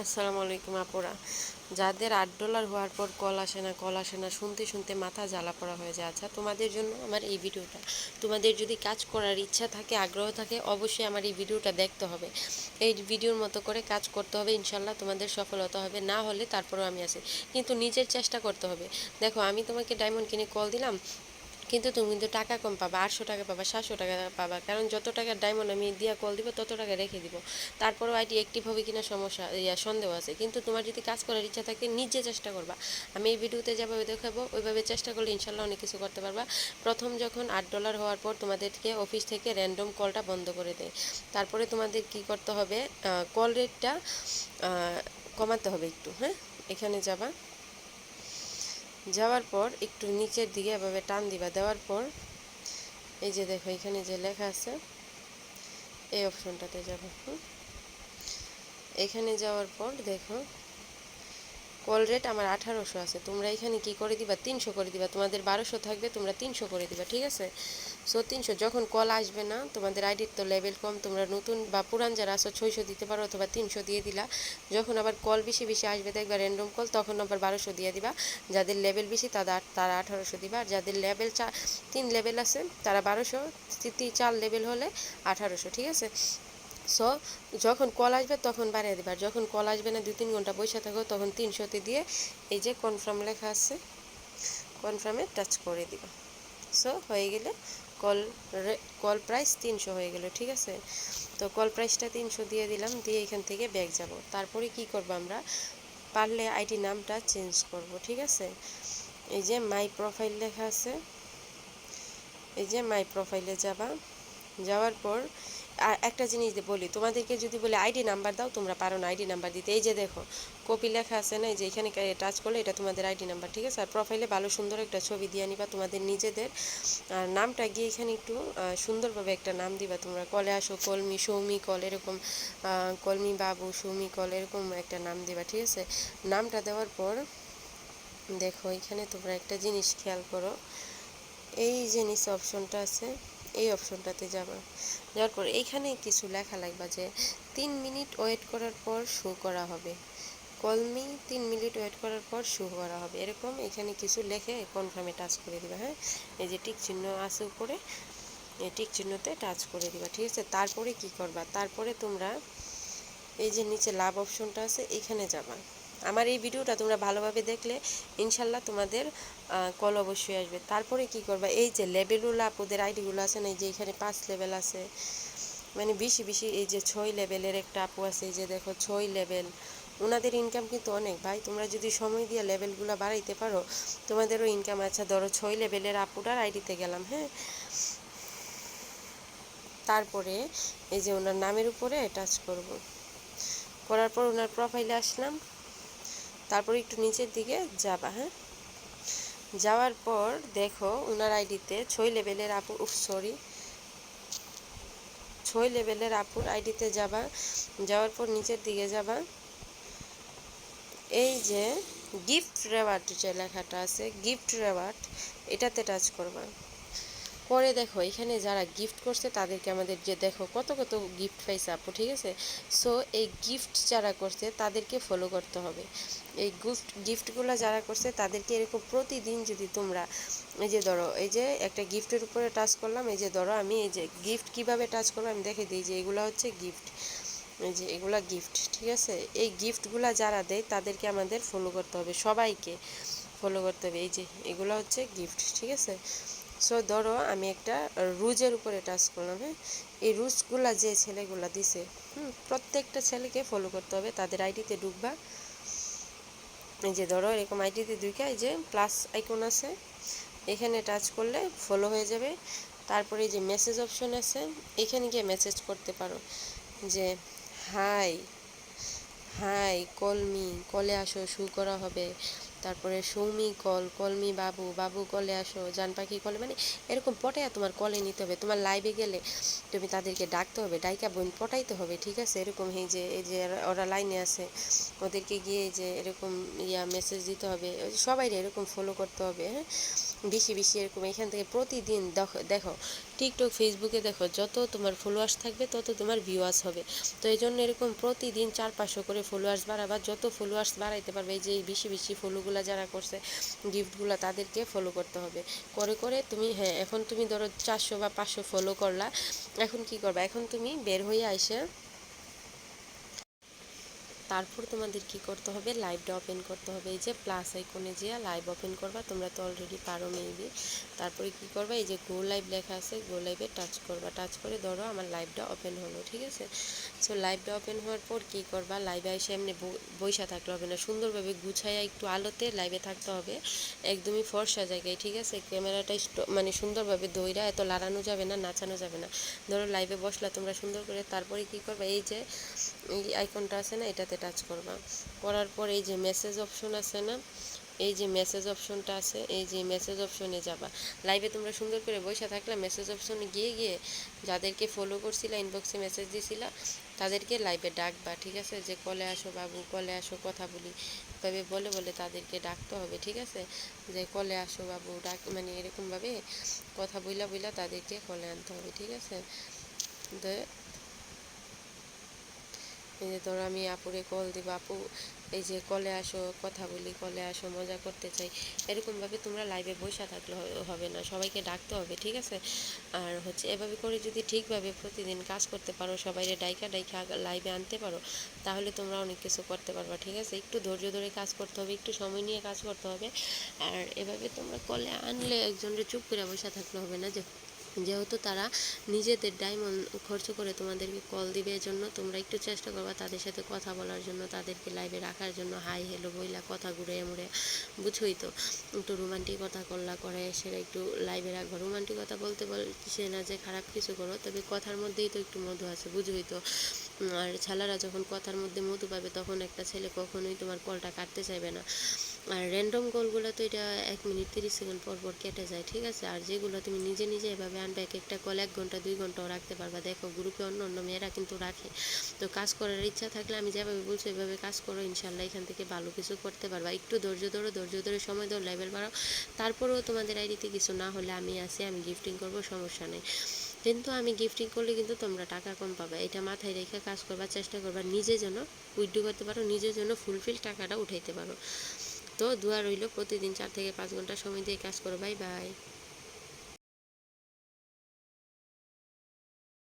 আসসালামু আলাইকুম আপুরা। যাদের $8 হওয়ার পর কল আসে না শুনতে শুনতে মাথা জ্বালা পড়া হয়ে যায়, আচ্ছা তোমাদের জন্য আমার এই ভিডিওটা। তোমাদের যদি কাজ করার ইচ্ছা থাকে, আগ্রহ থাকে, অবশ্যই আমার এই ভিডিওটা দেখতে হবে। এই ভিডিওর মতো করে কাজ করতে হবে, ইনশাল্লাহ তোমাদের সফলতা হবে। না হলে তারপরেও আমি আছি, কিন্তু নিজের চেষ্টা করতে হবে। দেখো, আমি তোমাকে ডায়মন্ড কিনে কল দিলাম, কিন্তু তুমি কিন্তু টাকা কম পাবা, 800 টাকা পাবা, 700 টাকা পাবা, কারণ যত টাকার ডায়মন্ড আমি দিয়া কল দিব তত টাকা রেখে দিব। তারপরেও আইটি অ্যাক্টিভ হবে কিনা সমস্যা, সন্দেহ আছে। কিন্তু তোমার যদি কাজ করার ইচ্ছা থাকে, নিজে চেষ্টা করবা। আমি এই ভিডিওতে যেভাবে দেখাবো ওইভাবে চেষ্টা করলে ইনশাল্লাহ অনেক কিছু করতে পারবা। প্রথম যখন $8 হওয়ার পর তোমাদেরকে অফিস থেকে র্যান্ডম কলটা বন্ধ করে দেয়, তারপরে তোমাদের কি করতে হবে, কল রেটটা কমাতে হবে একটু। হ্যাঁ, এখানে যাবা, যাওয়ার পর একটু নিচের দিকে এভাবে টান দিবা, দেওয়ার পর এই যে দেখো এখানে যে লেখা আছে এই অপশনটাতে যাবো। এখানে যাওয়ার পর দেখো কল রেট আমার 1800 আছে, তোমরা এখানে কি করে দিবা, 300 করে দিবা। তোমাদের 1200 থাকবে, তোমরা 300 করে দিবা, ঠিক আছে? সো 300 যখন কল আসবে না, তোমাদের আইডির তো লেভেল কম, তোমরা নতুন বা পুরান যারা আছো 600 দিতে পারো অথবা 300 দিয়ে দিলা। যখন আবার কল বেশি বেশি আসবে দেখবা র্যান্ডম কল, তখন আবার 1200 দিয়ে দিবা। যাদের লেভেল বেশি তারা 1800 দিবা, আর যাদের লেভেল 3 লেভেল আছে তারা 1200, 4 লেভেল হলে 1800, ঠিক আছে? সো যখন কল আসবে তখন বাড়িয়ে দেবে, আর যখন কল আসবে না 2-3 ঘন্টা বসে থাকো, তখন 300-তে দিয়ে এই যে কনফার্ম লেখা আছে কনফার্মে টাচ করে দিবা। সো হয়ে গেলে কল কল প্রাইস 300 হয়ে গেল, ঠিক আছে? তো কল প্রাইসটা 300 দিয়ে দিলাম, দিয়ে এখান থেকে ব্যাক যাব। তারপরে কি করব, আমরা পারলে আইডি নামটা চেঞ্জ করব, ঠিক আছে? এই যে মাই প্রোফাইল লেখা আছে, এই যে মাই প্রোফাইলে যাবা, যাওয়ার পর আর একটা জিনিস বলি তোমাদেরকে, যদি বলে আইডি নাম্বার দাও, তোমরা পারো না আইডি নাম্বার দিতে। এই যে দেখো কপি লেখা আছে না, এই যে এখানে টাচ করলে এটা তোমাদের আইডি নাম্বার, ঠিক আছে? আর প্রোফাইলে ভালো সুন্দর একটা ছবি দিয়ে নিবা তোমাদের নিজেদের। আর নামটা গিয়ে এখানে একটু সুন্দরভাবে একটা নাম দিবা তোমরা, কলে আসো, কলমি, সৌমি কল, এরকম কলমি বাবু, সৌমি কল, এরকম একটা নাম দিবা, ঠিক আছে? নামটা দেওয়ার পর দেখো এখানে তোমরা একটা জিনিস খেয়াল করো, এই যে নিচে অপশনটা আছে এই অপশনটাতে যাবা, যাওয়ার পর এইখানে কিছু লেখা লাগবা যে 3 মিনিট ওয়েট করার পর শো করা হবে, কলমি 3 মিনিট ওয়েট করার পর শো করা হবে, এরকম এখানে কিছু লেখে কনফার্মে টাচ করে দিবা। হ্যাঁ, এই যে টিক চিহ্ন আছে উপরে, এই টিক চিহ্নতে টাচ করে দিবা, ঠিক আছে? তারপরে কি করবা, তারপরে তোমরা এই যে নিচে লাভ অপশনটা আছে এখানে যাবা। আমার এই ভিডিওটা তোমরা ভালোভাবে দেখলে ইনশাল্লাহ তোমাদের কল অবশ্যই আসবে। তারপরে কি করবা, এই যে লেভেলগুলো আপুদের আইডিগুলো আছে না, এই যে এখানে 5 লেভেল আছে, মানে বেশি বেশি, এই যে 6 লেভেলের একটা আপু আছে, এই যে দেখো 6 লেভেল, ওনাদের ইনকাম কিন্তু অনেক ভাই। তোমরা যদি সময় দিয়ে লেভেলগুলো বাড়াইতে পারো, তোমাদেরও ইনকাম। আচ্ছা ধরো 6 লেভেলের আপুটার আইডিতে গেলাম, হ্যাঁ, তারপরে এই যে ওনার নামের উপরে টাচ করব, করার পর ওনার প্রোফাইলে আসলাম, তারপর একটু নিচের দিকে যাবা। হ্যাঁ, যাওয়ার পর দেখো ওনার আইডিতে 6 লেভেলের আপু, সরি, 6 লেভেলের আপুর আইডিতে যাবা, যাওয়ার পর নিচের দিকে যাবা, এই যে গিফট রেওয়ার্ড যে লেখাটা আছে গিফট রেওয়ার্ড, এটাতে টাচ করবা। পরে দেখো এখানে যারা গিফট করছে তাদেরকে আমাদের যে দেখো কত কত গিফট পাইছে আপু, ঠিক আছে? সো এই গিফট যারা করছে তাদেরকে ফলো করতে হবে। এই গিফটগুলো যারা করছে তাদেরকে এরকম প্রতিদিন যদি তোমরা, এই যে ধরো এই যে একটা গিফটের উপরে টাচ করলাম, এই যে ধরো আমি এই যে গিফট কিভাবে টাচ করবো আমি দেখে দিই, যে এগুলো হচ্ছে গিফট, এই যে এগুলা গিফট, ঠিক আছে? এই গিফটগুলা যারা দেয় তাদেরকে আমাদের ফলো করতে হবে, সবাইকে ফলো করতে হবে। এই যে এগুলো হচ্ছে গিফট, ঠিক আছে? সো ধরো আমি একটা রুজের উপরে টাচ করলাম, হ্যাঁ, এই রুজগুলা যে ছেলেগুলা দিছে, প্রত্যেকটা ছেলেকে ফলো করতে হবে, তাদের আইডিতে ঢুকবা, এই যে ধরো এরকম আইডিতে ঢুকে এই যে প্লাস আইকন আছে এখানে টাচ করলে ফলো হয়ে যাবে। তারপরে এই যে মেসেজ অপশন আছে, এখানে গিয়ে মেসেজ করতে পারো যে হাই, হাই কলমি, কলে আসো, শু করা হবে। তারপরে সৌমি কল, কলমি বাবু, বাবু কলে আসো, জান পাখি কলে, মানে এরকম পটাইয়া তোমার কলে নিতে হবে। তোমার লাইভে গেলে তুমি তাদেরকে ডাকতে হবে, ডাইকা বোন পটাইতে হবে, ঠিক আছে? এরকম এই যে ওরা লাইনে আছে, ওদেরকে গিয়ে এই যে এরকম মেসেজ দিতে হবে, সবাই এরকম ফলো করতে হবে। হ্যাঁ, বেশি বেশি এরকম এখান থেকে প্রতিদিন দেখো দেখো টিকটক ফেসবুকে দেখো যত তোমার ফলোয়ার্স থাকবে তত তোমার ভিউয়ার্স হবে। তো এই জন্য এরকম প্রতিদিন 400-500 করে ফলোয়ার্স বাড়াবা, যত ফলোয়ার্স বাড়াইতে পারবে এই যে এই বেশি বেশি ফলোগুলো যারা করছে গিফটগুলো তাদেরকে ফলো করতে হবে। করে করে তুমি হ্যাঁ এখন তুমি ধরো 400 বা 500 ফলো করলা, এখন কি করবা, এখন তুমি বের হয়ে আইসা তারপর তোমাদের কি করতে হবে, লাইভটা ওপেন করতে হবে। এই যে প্লাস আইকনে যেয়ে লাইভ ওপেন করবা, তোমরা তো অলরেডি পারো মেবি। তারপরে কি করবা, এই যে গো লাইভ লেখা আছে গো লাইভে টাচ করবা, টাচ করে ধরো আমার লাইভটা ওপেন হলো, ঠিক আছে। সো লাইভটা ওপেন হওয়ার পর কি করবা, লাইভে এসে এমনি বইসা থাকলে হবে না, সুন্দরভাবে গুছাইয়া একটু আলোতে লাইভে থাকতে হবে, একদমই ফর্সা জায়গায়, ঠিক আছে। ক্যামেরাটা মানে সুন্দরভাবে দইরা এত লাড়ানো যাবে না, নাচানো যাবে না। ধরো লাইভে বসলা তোমরা সুন্দর করে, তারপরে কি করবা, এই যে এই আইকনটা আছে না এটাতে টাচ করবা, করার পর এই যে মেসেজ অপশন আছে না, এই যে মেসেজ অপশনটা আছে, এই যে মেসেজ অপশনে যাবা। লাইভে তোমরা সুন্দর করে বসে থাকলে মেসেজ অপশনে গিয়ে গিয়ে যাদেরকে ফলো করছিলা, ইনবক্সে মেসেজ দিছিলা, তাদেরকে লাইভে ডাকবা, ঠিক আছে। যে কলে আসো বাবু, কলে আসো কথা বলি, তবে বলে বলে তাদেরকে ডাকতে হবে, ঠিক আছে। যে কলে আসো বাবু ডাক, মানে এরকমভাবে কথা বইলা বইলা তাদেরকে কলে আনতে হবে, ঠিক আছে। তো এই যে ধরো আমি আপুরে কল দিব, আপু এই যে কলে আসো কথা বলি, কলে আসো মজা করতে চাই, এরকমভাবে তোমরা লাইভে বসে থাকলে হবে না, সবাইকে ডাকতে হবে, ঠিক আছে। আর হচ্ছে এভাবে করে যদি ঠিকভাবে প্রতিদিন কাজ করতে পারো, সবাইরে ডাইকা ডাইকা লাইভে আনতে পারো, তাহলে তোমরা অনেক কিছু করতে পারবা, ঠিক আছে। একটু ধৈর্য ধরে কাজ করতে হবে, একটু সময় নিয়ে কাজ করতে হবে। আর এভাবে তোমরা কলে আনলে একজনের চুপ করে বসে থাকলে হবে না, যে যেহেতু তারা নিজেদের ডায়মন্ড খরচ করে তোমাদেরকে কল দিবে, এজন্য তোমরা একটু চেষ্টা করবা তাদের সাথে কথা বলার জন্য, তাদেরকে লাইভে রাখার জন্য, হাই হ্যালো বইলা কথা ঘুরে মুড়ে, বুঝোই তো। একটু রোমান্টিকতা করলা, করে এসে একটু লাইভে রাখবা। রোমান্টিকতা বলতে বলছে না যে খারাপ কিছু করো, তবে কথার মধ্যেই তো একটু মধু আছে, বুঝোই তো। আর ছেলেরা যখন কথার মধ্যে মধু পাবে তখন একটা ছেলে কখনোই তোমার কলটা কাটতে চাইবে না। আর র্যান্ডম কলগুলো তো এটা 1 মিনিট 30 সেকেন্ড পর পর কেটে যায়, ঠিক আছে। আর যেগুলো তুমি নিজে নিজে এভাবে আনবে, এক একটা কল 1 ঘন্টা 2 ঘন্টাও রাখতে পারবা। দেখো গ্রুপে অন্য অন্য মেয়েরা কিন্তু রাখে। তো কাজ করার ইচ্ছা থাকলে আমি যেভাবে বলছি এভাবে কাজ করো, ইনশাল্লাহ এখান থেকে ভালো কিছু করতে পারবা। একটু ধৈর্য ধরো, ধৈর্য ধরে সময় দাও, লেভেল বাড়াও। তারপরেও তোমাদের আইডিতে কিছু না হলে আমি আছি, আমি গিফটিং করবো, সমস্যা নেই। কিন্তু আমি গিফটিং করলে কিন্তু তোমরা টাকা কম পাবে, এটা মাথায় রেখে কাজ করবার চেষ্টা করবা, নিজে যেন উইথড্র করতে পারো, নিজে যেন ফুলফিল টাকাটা উঠাইতে পারো। তো দোয়া রইল, প্রতিদিন 4 থেকে 5 ঘন্টা সময় দিয়ে কাজ করো। Bye bye.